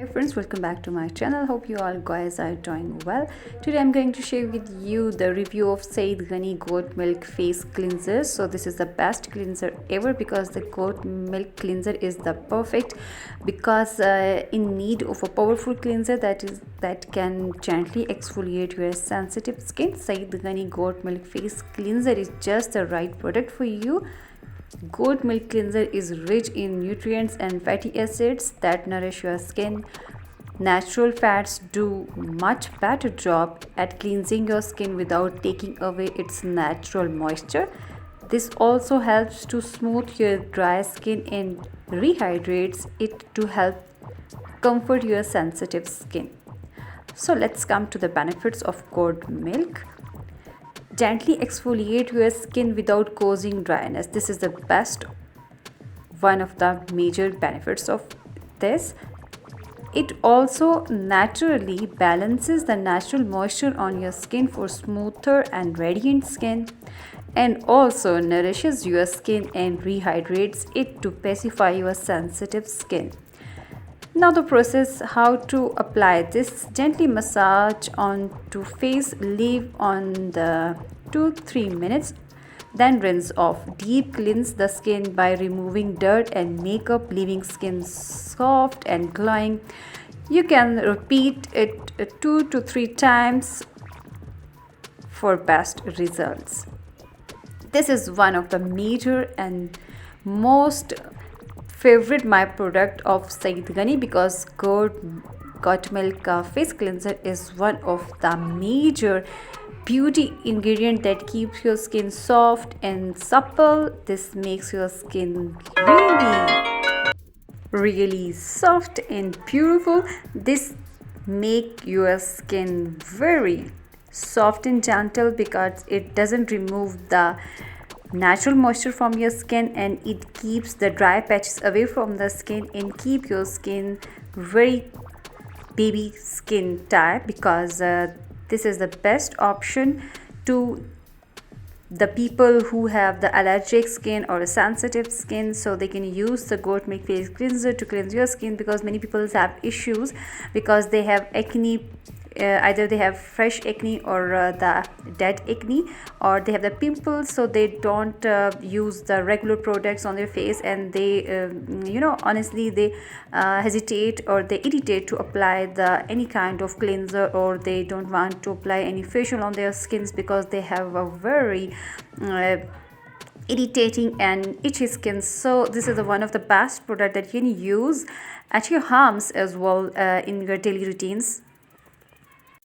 Hi friends, welcome back to my channel. Hope you all guys are doing well. Today I'm going to share with you the review of Saeed Ghani Goat Milk Face Cleanser. So this is the best cleanser ever because the goat milk cleanser is the perfect because in need of a powerful cleanser that can gently exfoliate your sensitive skin. Saeed Ghani Goat Milk Face Cleanser is just the right product for you. Goat milk cleanser is rich in nutrients and fatty acids that nourish your skin. Natural fats do much better job at cleansing your skin without taking away its natural moisture. This also helps to smooth your dry skin and rehydrates it to help comfort your sensitive skin. So let's come to the benefits of goat milk. Gently exfoliate your skin without causing dryness. This is the best one of the major benefits of this. It also naturally balances the natural moisture on your skin for smoother and radiant skin, and also nourishes your skin and rehydrates it to pacify your sensitive skin. Now the process how to apply this: gently massage onto face, leave on the 2-3 minutes, then rinse off. Deep cleanse the skin by removing dirt and makeup, leaving skin soft and glowing. You can repeat it 2 to 3 times for best results. This is one of the major and most favorite my product of Saeed Ghani because goat milk face cleanser is one of the major beauty ingredient that keeps your skin soft and supple. This makes your skin really soft and beautiful. This make your skin very soft and gentle because it doesn't remove the natural moisture from your skin, and it keeps the dry patches away from the skin and keep your skin very baby skin type because this is the best option to the people who have the allergic skin or a sensitive skin, so they can use the goat milk face cleanser to cleanse your skin because many people have issues because they have acne. Either they have fresh acne or the dead acne, or they have the pimples, so they don't use the regular products on their face, and they honestly they hesitate or they irritate to apply the any kind of cleanser, or they don't want to apply any facial on their skins because they have a very irritating and itchy skin. So this is one of the best product that you can use at your homes as well in your daily routines.